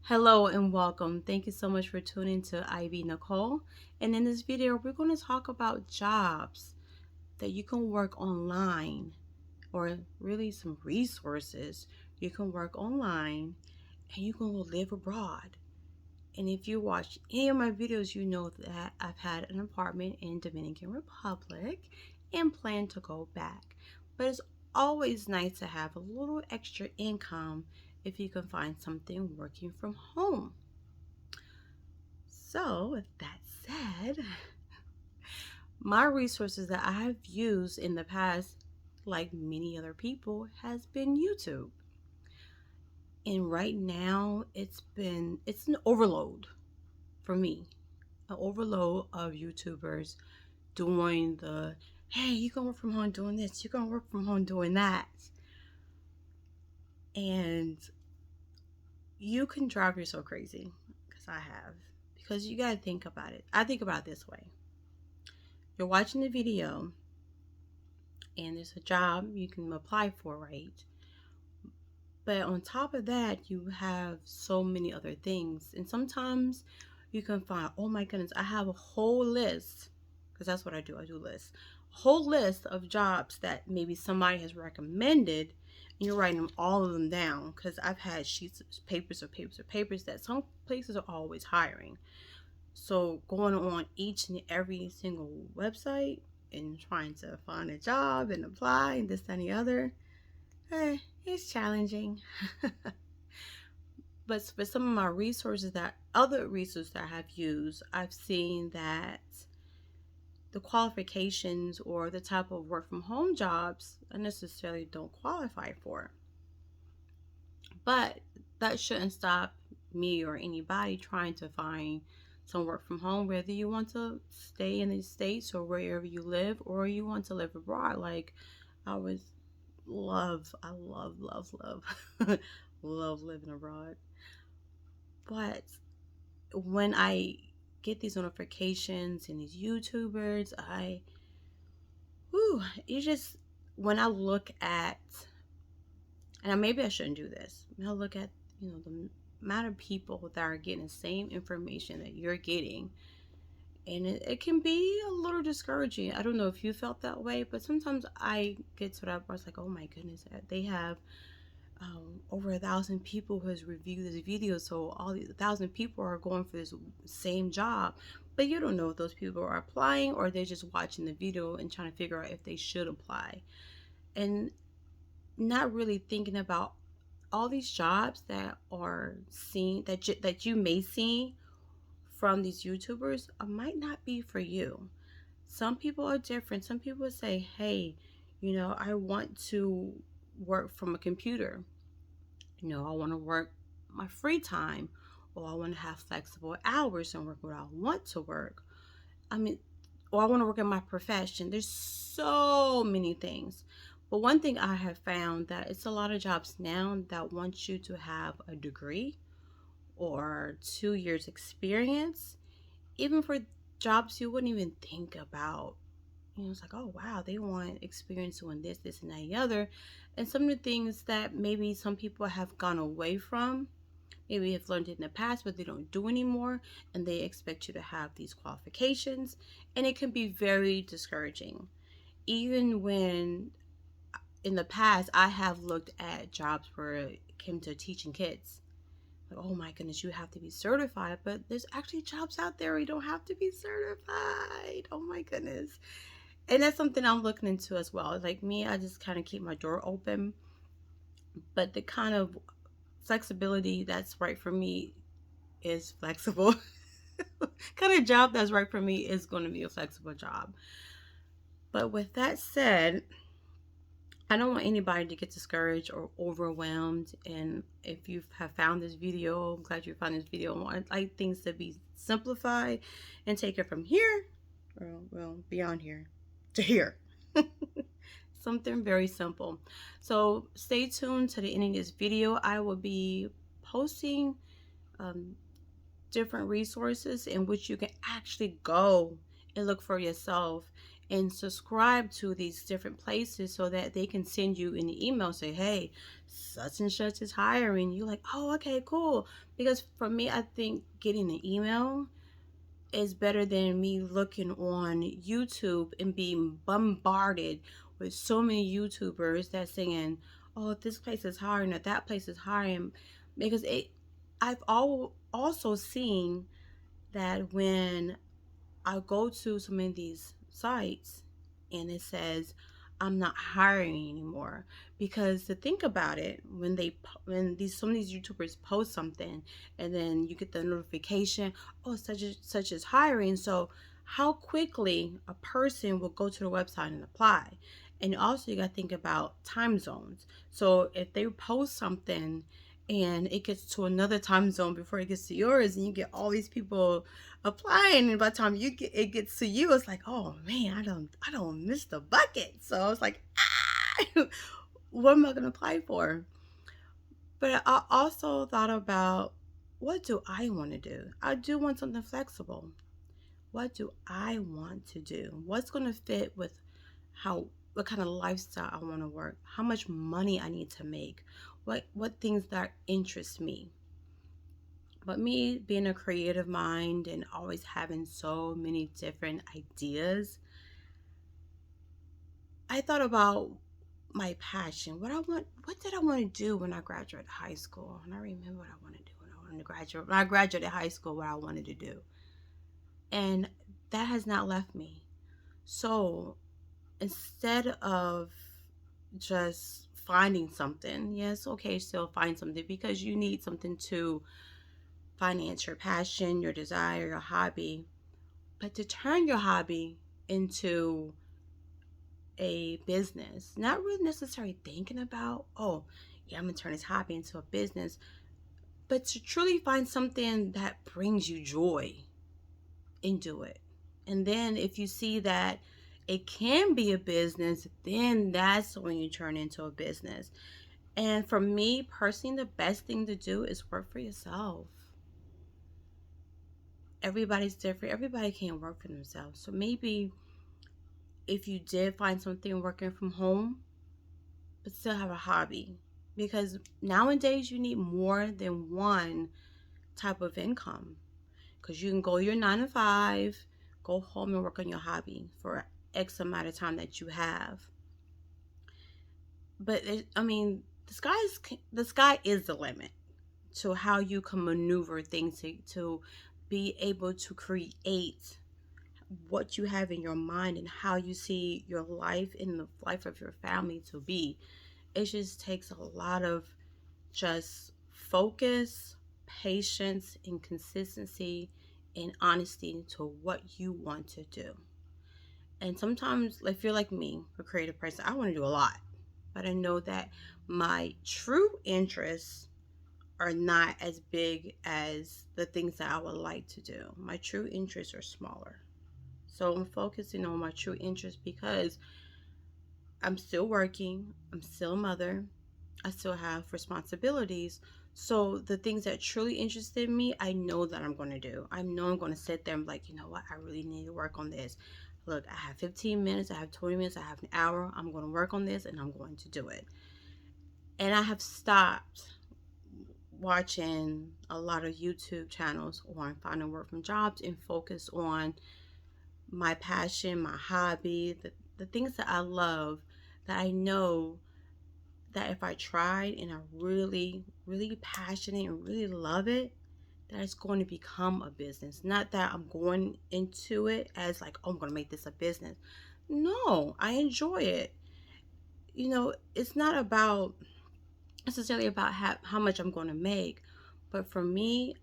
Hello and welcome. Thank you so much for tuning to Ivy Nicole. And in this video, we're going to talk about jobs that you can work online, or really some resources you can work online and you can go live abroad. And if you watch any of my videos, you know that I've had an apartment in Dominican Republic and plan to go back. But it's always nice to have a little extra income if you can find something working from home. So, with that said, my resources that I have used in the past, like many other people, has been YouTube. And right now, it's an overload for me. An overload of YouTubers doing the, hey, you can work from home doing this, you can work from home doing that. And you can drive yourself crazy, because I have. Because you gotta think about it. I think about it this way. You're watching the video and there's a job you can apply for, right? But on top of that, you have so many other things. And sometimes you can find, oh my goodness, I have a whole list, because that's what I do. I do lists. A whole list of jobs that maybe somebody has recommended, and you're writing all of them down, because I've had sheets of papers that some places are always hiring. So going on each and every single website and trying to find a job and apply and this and the other, it's challenging. But for some of my other resources that I have used, I've seen that the qualifications or the type of work from home jobs I necessarily don't qualify for. But that shouldn't stop me or anybody trying to find some work from home, whether you want to stay in the States or wherever you live, or you want to live abroad. Like, I was I love love living abroad. But when I get these notifications and these YouTubers, you just, when I look at, and maybe I shouldn't do this, when I look at, the amount of people that are getting the same information that you're getting, and it can be a little discouraging. I don't know if you felt that way, but sometimes I get to that point, it's like, oh my goodness, they have over 1,000 people who has reviewed this video, so all these 1,000 people are going for this same job, but you don't know if those people are applying or they're just watching the video and trying to figure out if they should apply, and not really thinking about all these jobs that are seen, that you may see from these YouTubers, might not be for you. Some people are different. Some people say, hey, I want to work from a computer. I want to work my free time, or I want to have flexible hours and work what I want to work. I mean, or I want to work in my profession. There's so many things. But one thing I have found, that it's a lot of jobs now that want you to have a degree or 2 years experience, even for jobs you wouldn't even think about. It's like, oh wow, they want experience doing this and that and the other. And some of the things that maybe some people have gone away from, maybe have learned it in the past, but they don't do anymore, and they expect you to have these qualifications, and it can be very discouraging. Even when in the past I have looked at jobs where it came to teaching kids, like, oh my goodness, you have to be certified, but there's actually jobs out there where you don't have to be certified. Oh my goodness. And that's something I'm looking into as well. Like me, I just kind of keep my door open, but the kind of flexibility that's right for me is flexible. Kind of job that's right for me is going to be a flexible job. But with that said, I don't want anybody to get discouraged or overwhelmed. And if you have found this video, I'm glad you found this video. I'd like things to be simplified and take it from here, well, beyond here to here. Something very simple. So stay tuned to the end of this video. I will be posting different resources in which you can actually go and look for yourself and subscribe to these different places so that they can send you an email, say, hey, such and such is hiring. You're like, oh, okay, cool. Because for me, I think getting an email is better than me looking on YouTube and being bombarded with so many YouTubers that saying, "Oh, this place is hiring or that place is hiring," because also seen that when I go to some of these sites and it says I'm not hiring anymore, because to think about it, when these some of these YouTubers post something and then you get the notification, oh, such as hiring. So how quickly a person will go to the website and apply. And also you got to think about time zones. So if they post something and it gets to another time zone before it gets to yours, and you get all these people applying, and by the time it gets to you, it's like, oh man, I don't miss the bucket. So I was like, what am I gonna apply for? But I also thought about, what do I want to do? I do want something flexible. What do I want to do? What's gonna fit with how what kind of lifestyle I want to work? How much money I need to make? What things that interest me? But me being a creative mind and always having so many different ideas, I thought about my passion. What did I want to do when I graduated high school? And I remember what I wanted to do when I wanted to graduate. When I graduated high school, what I wanted to do. And that has not left me. So instead of just finding something, yes, okay, still find something, because you need something to finance your passion, your desire, your hobby. But to turn your hobby into a business, not really necessarily thinking about, oh, yeah, I'm gonna turn this hobby into a business, but to truly find something that brings you joy and do it. And then if you see that it can be a business, then that's when you turn into a business. And for me personally, the best thing to do is work for yourself. Everybody's different. Everybody can't work for themselves. So maybe if you did find something working from home, but still have a hobby, because nowadays you need more than one type of income, because you can go your 9 to 5, go home and work on your hobby for X amount of time that you have. But I mean, the sky is the limit to how you can maneuver things to be able to create what you have in your mind and how you see your life and the life of your family to be. It just takes a lot of just focus, patience, and consistency and honesty to what you want to do. And sometimes, if you're like me, a creative person, I want to do a lot, but I know that my true interests are not as big as the things that I would like to do. My true interests are smaller. So I'm focusing on my true interests because I'm still working, I'm still a mother, I still have responsibilities. So the things that truly interested me, I know that I'm going to do. I know I'm going to sit there and be like, you know what, I really need to work on this. Look, I have 15 minutes, I have 20 minutes, I have an hour. I'm going to work on this and I'm going to do it. And I have stopped watching a lot of YouTube channels on finding work from jobs and focus on my passion, my hobby, the things that I love, that I know that if I tried and I really, really passionate and really love it, that it's going to become a business. Not that I'm going into it as like, oh, I'm going to make this a business. No, I enjoy it. It's not about necessarily about how much I'm going to make, but for me,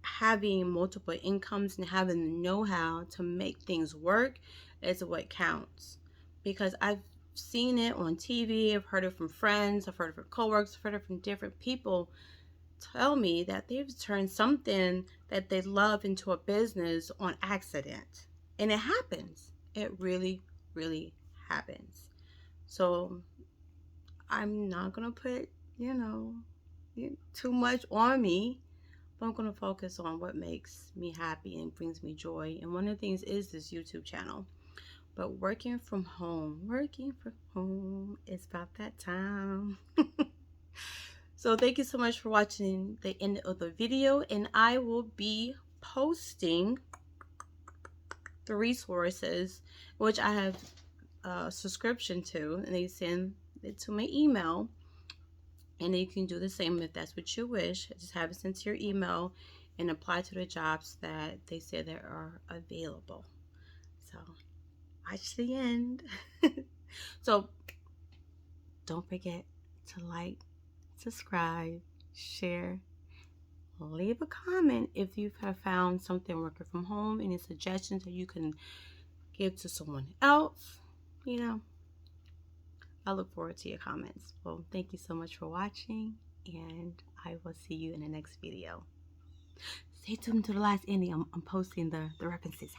having multiple incomes and having the know-how to make things work is what counts. Because I've seen it on TV, I've heard it from friends, I've heard it from coworkers, I've heard it from different people tell me that they've turned something that they love into a business on accident. And it happens. It really, really happens. So I'm not going to put, you know, too much on me, but I'm going to focus on what makes me happy and brings me joy. And one of the things is this YouTube channel. But working from home is about that time. So thank you so much for watching the end of the video, and I will be posting the resources which I have a subscription to, and they send it to my email. And then you can do the same if that's what you wish. Just have it sent to your email and apply to the jobs that they say that are available. So watch the end. So don't forget to like, subscribe, share, leave a comment if you have found something working from home, any suggestions that you can give to someone else. You know, I look forward to your comments. Well, thank you so much for watching, and I will see you in the next video. Stay tuned to the last ending. I'm posting the references.